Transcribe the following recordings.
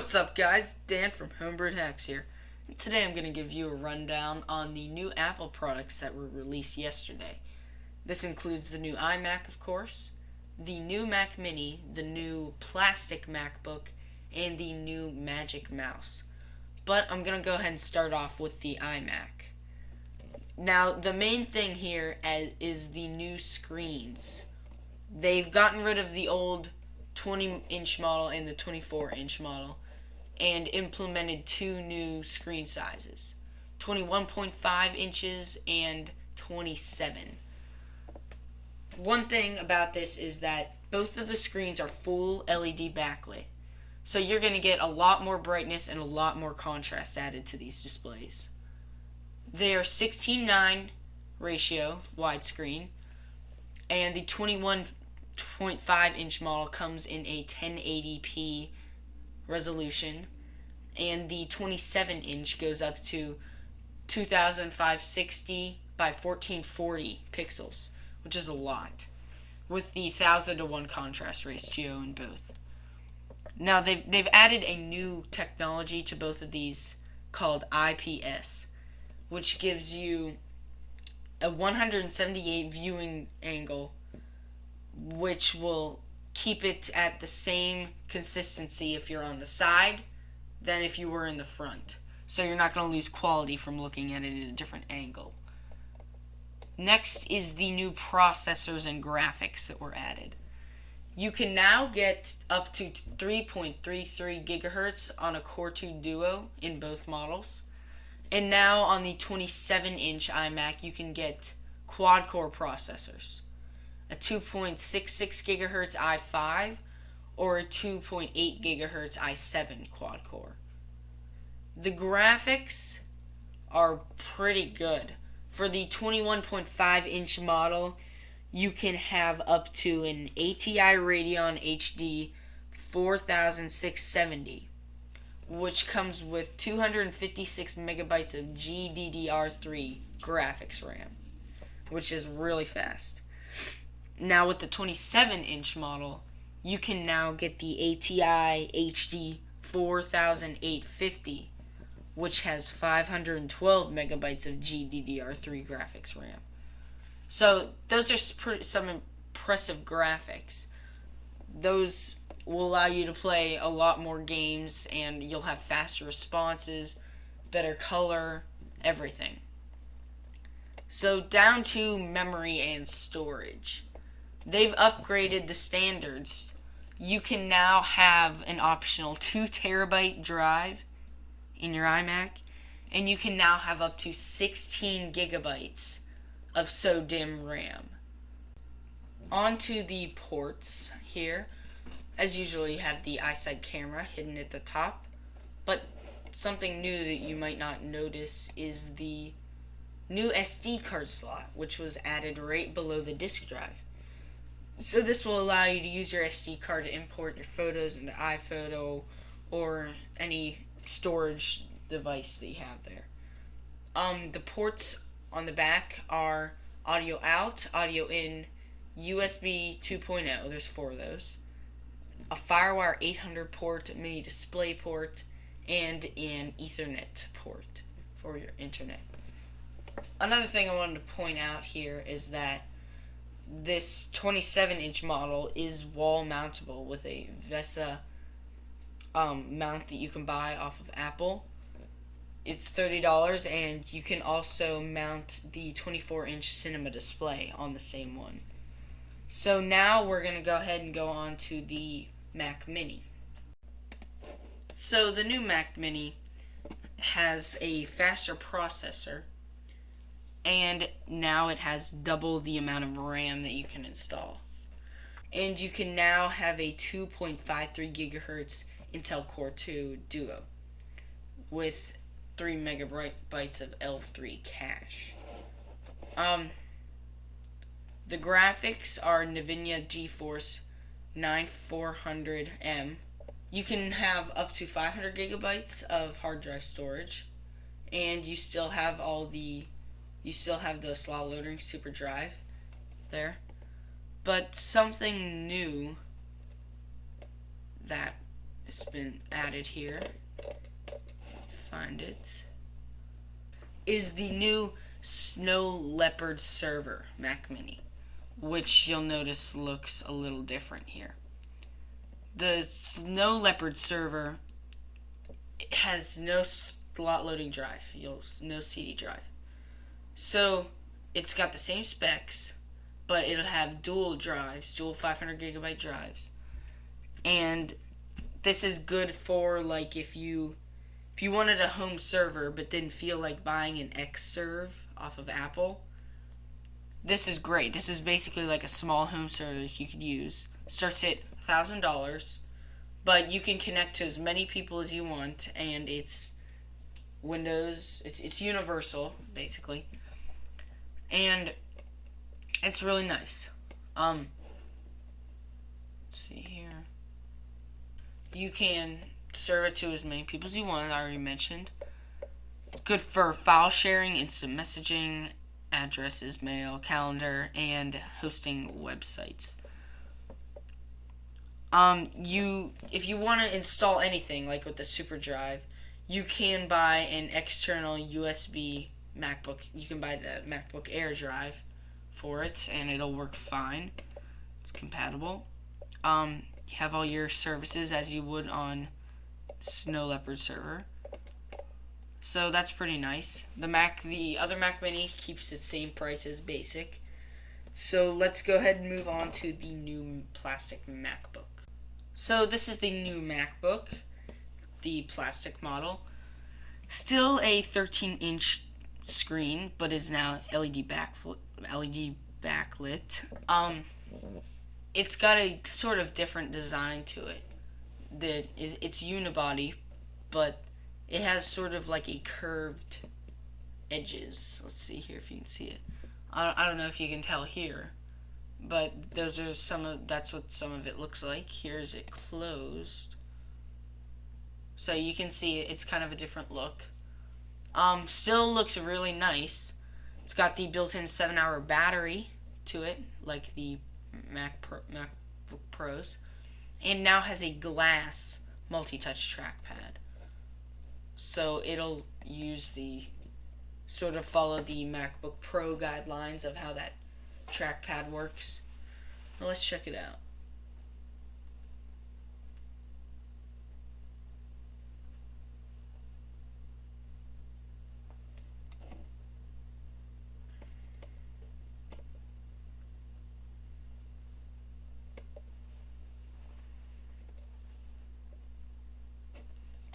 What's up, guys? Dan from Homebird Hacks here. And today I'm going to give you a rundown on the new Apple products that were released yesterday. This includes the new iMac, of course, the new Mac Mini, the new plastic MacBook, and the new Magic Mouse. But I'm going to go ahead and start off with the iMac. Now, the main thing here is the new screens. They've gotten rid of the old 20-inch model and the 24-inch model and implemented two new screen sizes, 21.5 inches and 27. One thing about this is that both of the screens are full LED backlit, so you're going to get a lot more brightness and a lot more contrast added to these displays. They are 16:9 ratio widescreen, and the 21.5-inch model comes in a 1080p resolution, and the 27-inch goes up to 2560 by 1440 pixels, which is a lot, with the 1000:1 contrast ratio in both. Now they've added a new technology to both of these called IPS, which gives you a 178 viewing angle, which will keep it at the same consistency if you're on the side than if you were in the front. So you're not going to lose quality from looking at it at a different angle. Next is the new processors and graphics that were added. You can now get up to 3.33 gigahertz on a Core 2 Duo in both models. And now on the 27-inch iMac, you can get quad-core processors, a 2.66 gigahertz i5 or a 2.8 gigahertz i7 quad-core. The graphics are pretty good. For the 21.5-inch model, you can have up to an ATI Radeon HD 4670, which comes with 256 megabytes of GDDR3 graphics RAM, which is really fast. Now with the 27-inch model, you can now get the ATI HD 4850, which has 512 megabytes of GDDR3 graphics RAM. So those are some impressive graphics. Those will allow you to play a lot more games, and you'll have faster responses, better color, everything. So down to memory and storage. They've upgraded the standards. You can now have an optional 2 terabyte drive in your iMac, and you can now have up to 16 gigabytes of SODIMM RAM. Onto the ports here. As usual, you have the iSight camera hidden at the top, but something new that you might not notice is the new SD card slot, which was added right below the disk drive. So this will allow you to use your SD card to import your photos into iPhoto or any storage device that you have there. The ports on the back are audio out, audio in, USB 2.0, there's 4 of those, a FireWire 800 port, mini display port, and an Ethernet port for your internet. Another thing I wanted to point out here is that this 27-inch model is wall mountable with a VESA mount that you can buy off of Apple. It's $30, and you can also mount the 24-inch cinema display on the same one. So now we're going to go ahead and go on to the Mac Mini. So the new Mac Mini has a faster processor, and now it has double the amount of RAM that you can install. And you can now have a 2.53 gigahertz Intel Core 2 Duo with 3 megabytes of L3 cache. The graphics are NVIDIA GeForce 9400M. You can have up to 500 gigabytes of hard drive storage, and you still have the slot loading super drive there. But something new that It's been added here. Find it. Is the new Snow Leopard server Mac Mini, which you'll notice looks a little different here. The Snow Leopard server has no slot loading drive, no CD drive. So it's got the same specs, but it'll have dual drives, dual 500 gigabyte drives. And this is good for like if you wanted a home server but didn't feel like buying an Xserve off of Apple. This is great. This is basically like a small home server you could use. Starts at $1,000, but you can connect to as many people as you want, and it's Windows. It's universal basically, and it's really nice. Let's see here. You can serve it to as many people as you want, I already mentioned. It's good for file sharing, instant messaging, addresses, mail, calendar, and hosting websites. If you want to install anything, like with the Super Drive, you can buy an external USB MacBook. You can buy the MacBook Air drive for it, and it'll work fine. It's compatible. You have all your services as you would on Snow Leopard server. So that's pretty nice. The other Mac Mini keeps its same price as basic. So let's go ahead and move on to the new plastic MacBook. So this is the new MacBook, the plastic model. Still a 13-inch screen, but is now LED backlit. It's got a sort of different design to it. It's unibody, but it has sort of like a curved edges. Let's see here if you can see it. I don't know if you can tell here, but that's what some of it looks like. Here's it closed, so you can see it's kind of a different look. Still looks really nice. It's got the built-in 7-hour battery to it, like the MacBook Pros, and now has a glass multi-touch trackpad. So it'll follow the MacBook Pro guidelines of how that trackpad works. Well, let's check it out.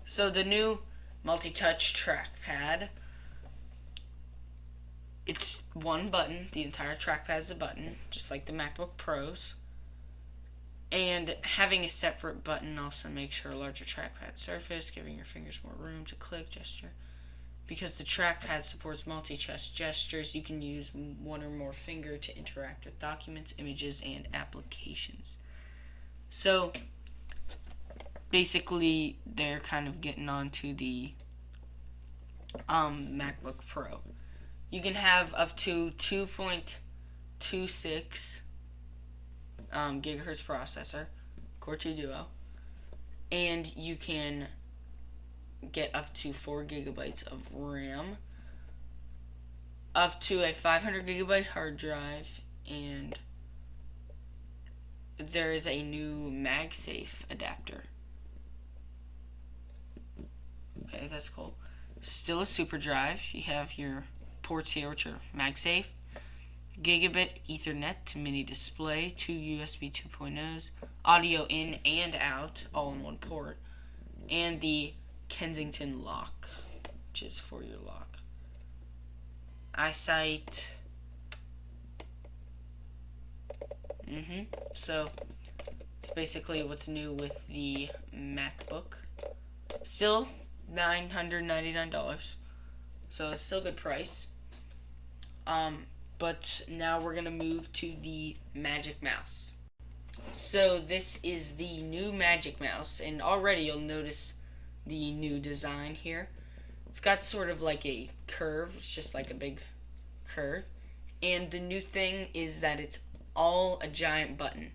So the new multi-touch trackpad, it's one button. The entire trackpad is a button, just like the MacBook Pros. And having a separate button also makes for a larger trackpad surface, giving your fingers more room to click, gesture. Because the trackpad supports multi-touch gestures, you can use one or more finger to interact with documents, images, and applications. So basically, they're kind of getting onto the MacBook Pro. You can have up to 2.26 gigahertz processor, Core 2 Duo, and you can get up to 4 gigabytes of RAM, up to a 500 gigabyte hard drive, and there is a new MagSafe adapter. Okay, that's cool. Still a super drive. You have your ports here, which are MagSafe, gigabit Ethernet to mini display, 2 USB 2.0s, audio in and out, all in one port, and the Kensington lock, which is for your lock. EyeSight. So it's basically what's new with the MacBook. Still $999, so it's still a good price. But now we're gonna move to the Magic Mouse. So this is the new Magic Mouse, and already you'll notice the new design here. It's got sort of like a curve. It's just like a big curve, and the new thing is that it's all a giant button.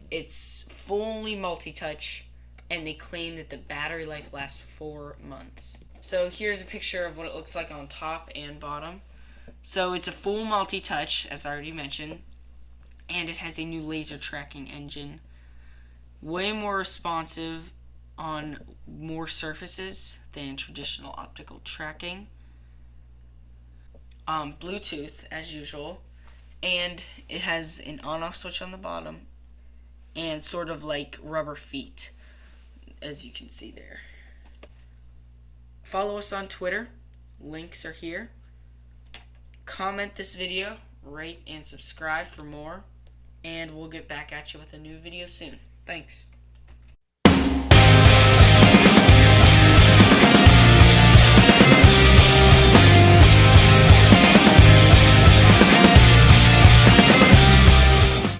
It's fully multi-touch, and they claim that the battery life lasts 4 months. So here's a picture of what it looks like on top and bottom. So it's a full multi-touch, as I already mentioned, and it has a new laser tracking engine. Way more responsive on more surfaces than traditional optical tracking. Bluetooth, as usual, and it has an on-off switch on the bottom and sort of like rubber feet, as you can see there. Follow us on Twitter. Links are here. Comment this video, rate, and subscribe for more. And we'll get back at you with a new video soon. Thanks.